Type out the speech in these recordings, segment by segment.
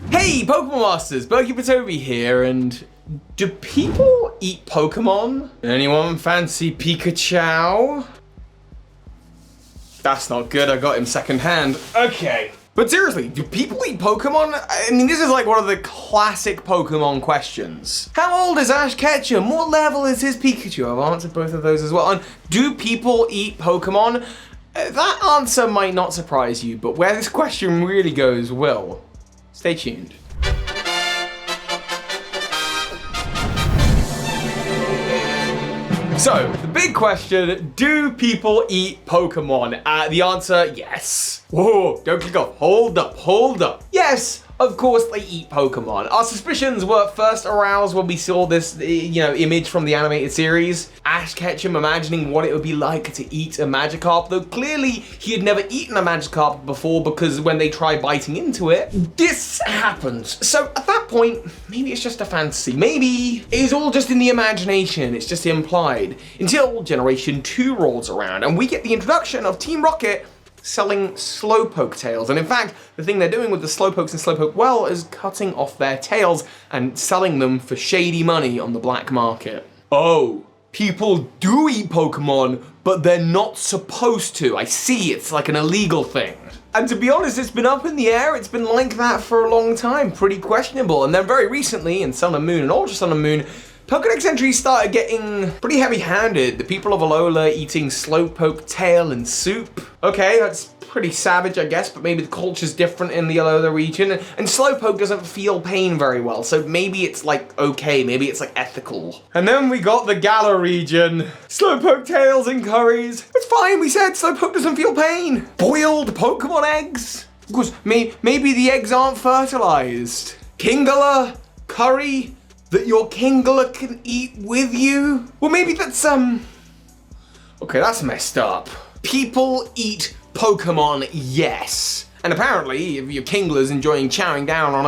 Hey Pokemon Masters, Toby here, and do people eat Pokemon? Anyone fancy Pikachu? That's not good, I got him secondhand. Okay. But seriously, do people eat Pokemon? I mean, this is like one of the classic Pokemon questions. How old is Ash Ketchum? What level is his Pikachu? I've answered both of those as well. And do people eat Pokemon? That answer might not surprise you, but where this question really goes will. Stay tuned. So, the big question, do people eat Pokemon? The answer, yes. Whoa, don't click off, hold up. Yes, of course they eat Pokemon. Our suspicions were first aroused when we saw this, image from the animated series. Ash Ketchum imagining what it would be like to eat a Magikarp, though clearly he had never eaten a Magikarp before because when they try biting into it, this happens. So at that point, maybe it's just a fantasy. Maybe it's all just in the imagination, it's just implied. Until Generation 2 rolls around and we get the introduction of Team Rocket selling Slowpoke tails. And in fact, the thing they're doing with the Slowpokes and Slowpoke well is cutting off their tails and selling them for shady money on the black market. Oh, people do eat Pokemon, but they're not supposed to. I see, it's like an illegal thing. And to be honest, it's been up in the air, it's been like that for a long time, pretty questionable. And then very recently, in Sun and Moon and Ultra Sun and Moon, Pokedex entries started getting pretty heavy-handed. The people of Alola eating Slowpoke tail and soup. Okay, that's pretty savage, I guess, but maybe the culture's different in the Alola region. And Slowpoke doesn't feel pain very well, so maybe it's like okay, maybe it's like ethical. And then we got the Galar region. Slowpoke tails and curries. It's fine, we said Slowpoke doesn't feel pain. Boiled Pokemon eggs. Of course, maybe the eggs aren't fertilized. Kingler, curry, that your Kingler can eat with you? Well, maybe that's, okay, that's messed up. People eat Pokemon, yes. And apparently, if your Kingler's enjoying chowing down on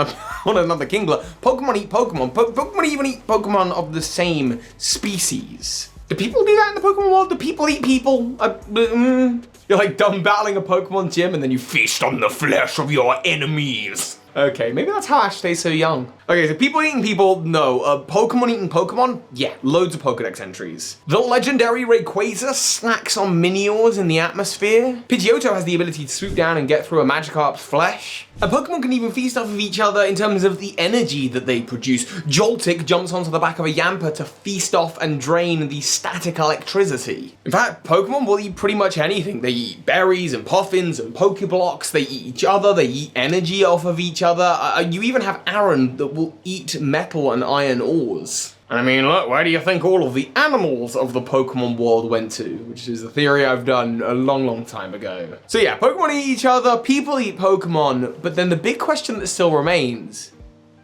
another Kingler, Pokemon eat Pokemon. Pokemon even eat Pokemon of the same species. Do people do that in the Pokemon world? Do people eat people? You're like dumb battling a Pokemon gym and then you feast on the flesh of your enemies. Okay, maybe that's how Ash stays so young. Okay, so people eating people, no. Pokemon eating Pokemon? Yeah, loads of Pokedex entries. The legendary Rayquaza snacks on Miniors in the atmosphere. Pidgeotto has the ability to swoop down and get through a Magikarp's flesh. And Pokemon can even feast off of each other in terms of the energy that they produce. Joltik jumps onto the back of a Yamper to feast off and drain the static electricity. In fact, Pokemon will eat pretty much anything. They eat berries and puffins and Pokeblocks. They eat each other. They eat energy off of each other. You even have Aaron that will eat metal and iron ores. And I mean, look, where do you think all of the animals of the Pokemon world went to? Which is a theory I've done a long time ago. So yeah, Pokemon eat each other, people eat Pokemon, but then the big question that still remains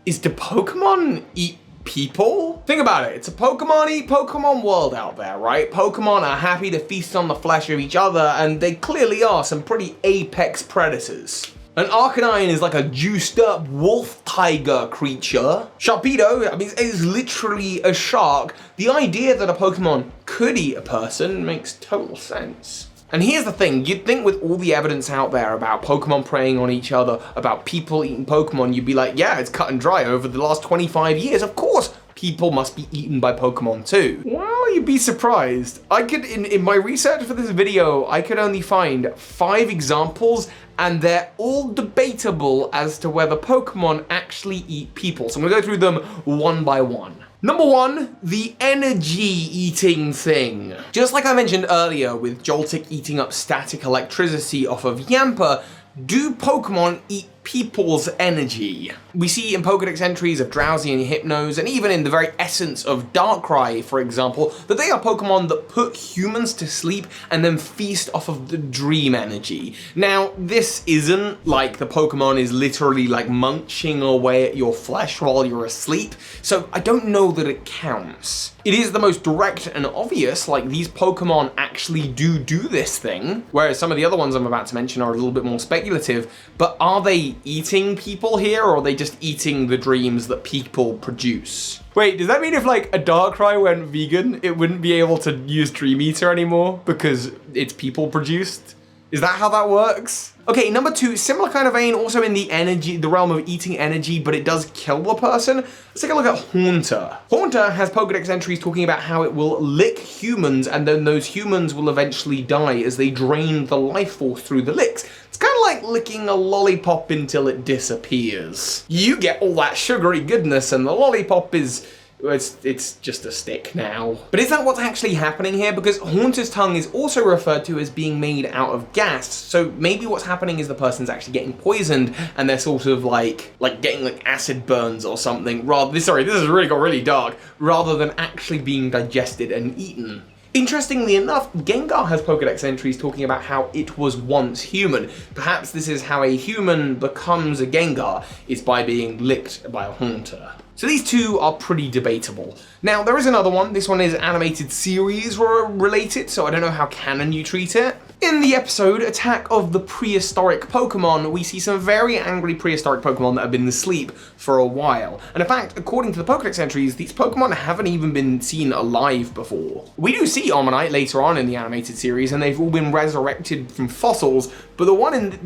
is, do Pokemon eat people? Think about it, it's a Pokemon eat Pokemon world out there, right? Pokemon are happy to feast on the flesh of each other, and they clearly are some pretty apex predators. An Arcanine is like a juiced up wolf tiger creature. Sharpedo, I mean, it's literally a shark. The idea that a Pokemon could eat a person makes total sense. And here's the thing, you'd think with all the evidence out there about Pokemon preying on each other, about people eating Pokemon, you'd be like, yeah, it's cut and dry over the last 25 years. Of course, people must be eaten by Pokemon too. Well, you'd be surprised. I could, in my research for this video, I could only find 5 examples, and they're all debatable as to whether Pokemon actually eat people. So I'm gonna go through them one by one. Number 1, the energy eating thing. Just like I mentioned earlier with Joltik eating up static electricity off of Yamper, do Pokemon eat people's energy? We see in Pokedex entries of Drowsy and Hypnos, and even in the very essence of Darkrai, for example, that they are Pokemon that put humans to sleep and then feast off of the dream energy. Now, this isn't like the Pokemon is literally like munching away at your flesh while you're asleep, so I don't know that it counts. It is the most direct and obvious, like these Pokemon actually do this thing, whereas some of the other ones I'm about to mention are a little bit more speculative, but are they eating people here, or are they just eating the dreams that people produce? Wait, does that mean if like a Darkrai went vegan, it wouldn't be able to use Dream Eater anymore because it's people produced? Is that how that works? Okay, number 2, similar kind of vein, also in the realm of eating energy, but it does kill the person. Let's take a look at Haunter. Haunter has Pokedex entries talking about how it will lick humans, and then those humans will eventually die as they drain the life force through the licks. It's kind of like licking a lollipop until it disappears. You get all that sugary goodness, and the lollipop is... It's just a stick now. But is that what's actually happening here? Because Haunter's tongue is also referred to as being made out of gas. So maybe what's happening is the person's actually getting poisoned and they're sort of like getting like acid burns or something. Sorry, this has really got really dark. Rather than actually being digested and eaten. Interestingly enough, Gengar has Pokedex entries talking about how it was once human. Perhaps this is how a human becomes a Gengar, is by being licked by a Haunter. So these two are pretty debatable. Now, there is another one. This one is animated series related, so I don't know how canon you treat it. In the episode, Attack of the Prehistoric Pokemon, we see some very angry prehistoric Pokemon that have been asleep for a while. And in fact, according to the Pokedex entries, these Pokemon haven't even been seen alive before. We do see Omanyte later on in the animated series, and they've all been resurrected from fossils, but the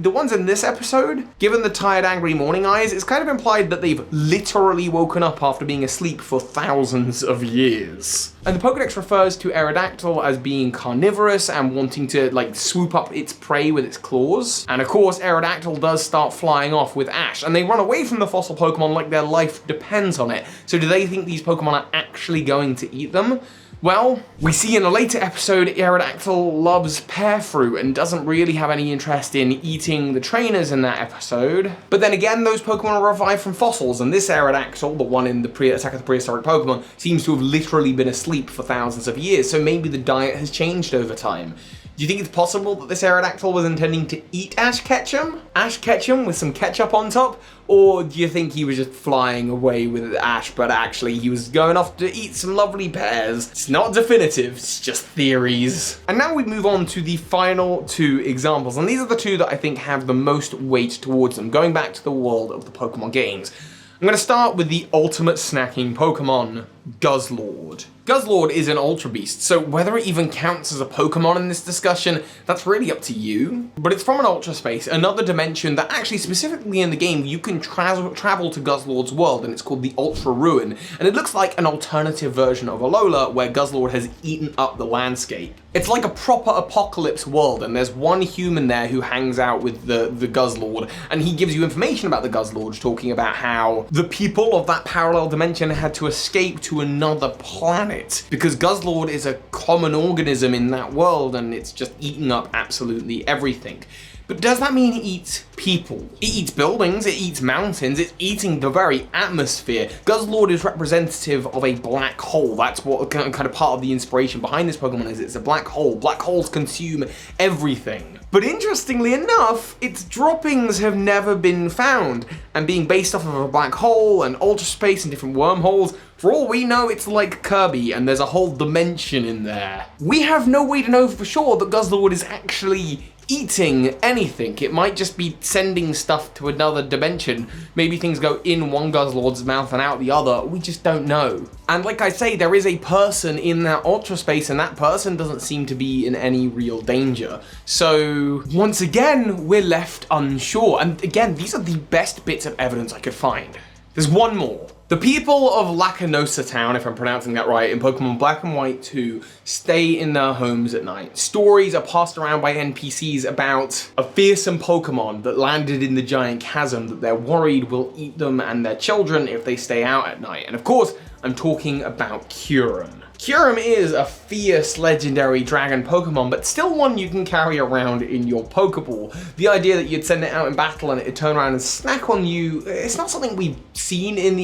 ones in this episode, given the tired, angry morning eyes, it's kind of implied that they've literally woken up after being asleep for thousands of years. And the Pokedex refers to Aerodactyl as being carnivorous and wanting to like swoop up its prey with its claws. And of course, Aerodactyl does start flying off with Ash, and they run away from the fossil Pokemon like their life depends on it. So do they think these Pokemon are actually going to eat them? Well, we see in a later episode, Aerodactyl loves pear fruit and doesn't really have any interest in eating the trainers in that episode. But then again, those Pokemon are revived from fossils, and this Aerodactyl, the one in the Attack of the Prehistoric Pokemon, seems to have literally been asleep for thousands of years, so maybe the diet has changed over time. Do you think it's possible that this Aerodactyl was intending to eat Ash Ketchum? Ash Ketchum with some ketchup on top? Or do you think he was just flying away with Ash, but actually he was going off to eat some lovely pears? It's not definitive, it's just theories. And now we move on to the final 2 examples, and these are the 2 that I think have the most weight towards them, going back to the world of the Pokemon games. I'm going to start with the ultimate snacking Pokemon, Guzzlord. Guzzlord is an Ultra Beast, so whether it even counts as a Pokemon in this discussion, that's really up to you. But it's from an Ultra Space, another dimension that actually specifically in the game, you can travel to Guzzlord's world, and it's called the Ultra Ruin. And it looks like an alternative version of Alola, where Guzzlord has eaten up the landscape. It's like a proper apocalypse world, and there's one human there who hangs out with the Guzzlord, and he gives you information about the Guzzlord, talking about how the people of that parallel dimension had to escape to another planet, because Guzzlord is a common organism in that world, and it's just eating up absolutely everything. But does that mean it eats people? It eats buildings, it eats mountains, it's eating the very atmosphere. Guzzlord is representative of a black hole. That's what kind of part of the inspiration behind this Pokemon is. It's a black hole. Black holes consume everything. But interestingly enough, its droppings have never been found, and being based off of a black hole and ultra space and different wormholes, for all we know, it's like Kirby, and there's a whole dimension in there. We have no way to know for sure that Guzzlord is actually eating anything. It might just be sending stuff to another dimension. Maybe things go in one Guzzlord's mouth and out the other. We just don't know. And like I say, there is a person in that Ultra Space, and that person doesn't seem to be in any real danger. So once again, we're left unsure. And again, these are the best bits of evidence I could find. There's one more. The people of Lacanosa Town, if I'm pronouncing that right, in Pokemon Black and White 2, stay in their homes at night. Stories are passed around by NPCs about a fearsome Pokemon that landed in the giant chasm that they're worried will eat them and their children if they stay out at night. And of course, I'm talking about Kyurem. Kyurem is a fierce legendary dragon Pokemon, but still one you can carry around in your Pokeball. The idea that you'd send it out in battle and it'd turn around and snack on you, it's not something we've seen in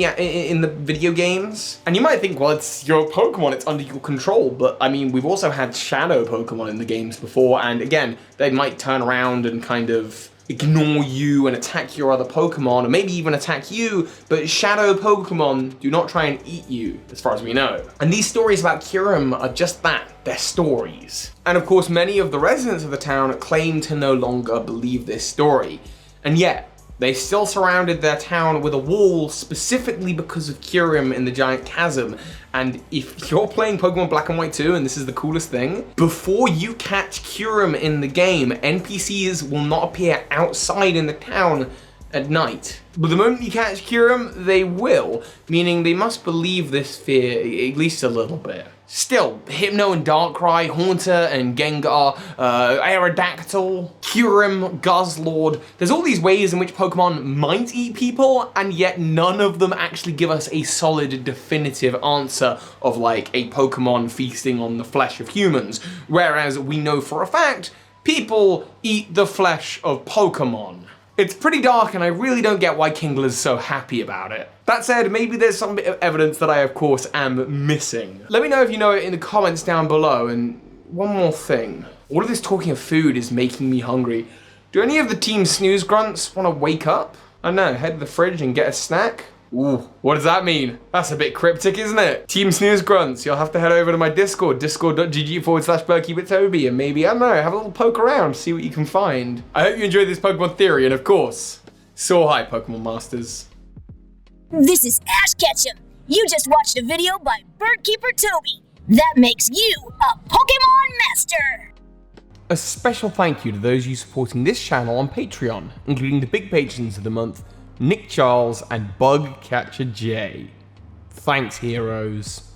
the video games. And you might think, well, it's your Pokemon, it's under your control, but I mean, we've also had shadow Pokemon in the games before, and again, they might turn around and kind of ignore you and attack your other Pokemon, or maybe even attack you, but shadow Pokemon do not try and eat you, as far as we know. And these stories about Kyurem are just that, they're stories. And of course, many of the residents of the town claim to no longer believe this story. And yet, They still surrounded their town with a wall specifically because of Kyurem in the giant chasm. And if you're playing Pokemon Black and White 2, and this is the coolest thing, before you catch Kyurem in the game, NPCs will not appear outside in the town at night. But the moment you catch Kyurem, they will, meaning they must believe this fear at least a little bit. Still, Hypno and Darkrai, Haunter and Gengar, Aerodactyl, Kyurem, Guzzlord. There's all these ways in which Pokemon might eat people, and yet none of them actually give us a solid, definitive answer of like a Pokemon feasting on the flesh of humans. Whereas we know for a fact, people eat the flesh of Pokemon. It's pretty dark, and I really don't get why Kingler's so happy about it. That said, maybe there's some bit of evidence that I, of course, am missing. Let me know if you know it in the comments down below, and one more thing. All of this talking of food is making me hungry. Do any of the Team Snooze Grunts want to wake up? I don't know, head to the fridge and get a snack? Ooh, what does that mean? That's a bit cryptic, isn't it? Team Snooze Grunts, you'll have to head over to my Discord, discord.gg/BurkieWithToby, and maybe, I don't know, have a little poke around, see what you can find. I hope you enjoyed this Pokemon theory, and of course, so hi, Pokemon Masters. This is Ash Ketchum. You just watched a video by Birdkeeper Toby. That makes you a Pokemon Master. A special thank you to those of you supporting this channel on Patreon, including the big patrons of the month, Nick Charles and Bugcatcher J. Thanks, heroes.